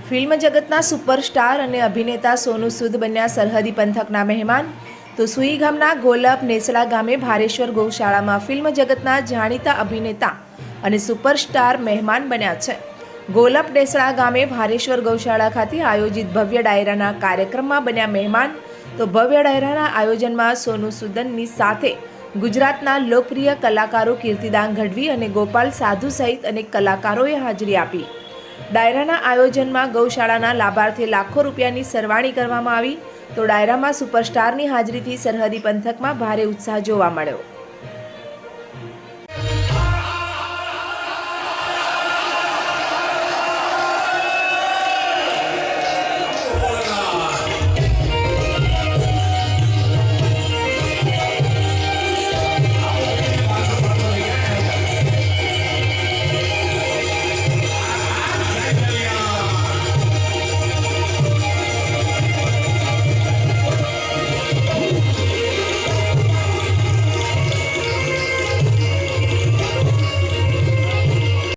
Film જગતના superstar અને અભિનેતા સોનુ સૂદ બન્યા સરહદી પંથકના મહેમાન। તો સુઈ ગામના ગોલપ નેસડા ગામે ભારેશ્વર ગૌશાળામાં ફિલ્મ જગતના જાણીતા અભિનેતા અને સુપરસ્ટાર મહેમાન બન્યા છે। ગોલપ નેસડા ગામે ભારેશ્વર ગૌશાળા ખાતે આયોજિત ભવ્ય ડાયરાના કાર્યક્રમમાં બન્યા મહેમાન। તો ભવ્ય ડાયરાના આયોજનમાં સોનુ સૂદની સાથે ગુજરાતના લોકપ્રિય કલાકારો કીર્તિદાન ગઢવી અને ગોપાલ સાધુ સહિત અનેક કલાકારોએ હાજરી આપી। ડાયરાના આયોજનમાં ગૌશાળાના લાભાર્થે લાખો રૂપિયાની સરવાણી કરવામાં આવી। તો ડાયરામાં સુપરસ્ટારની હાજરીથી સરહદી પંથકમાં ભારે ઉત્સાહ જોવા મળ્યો।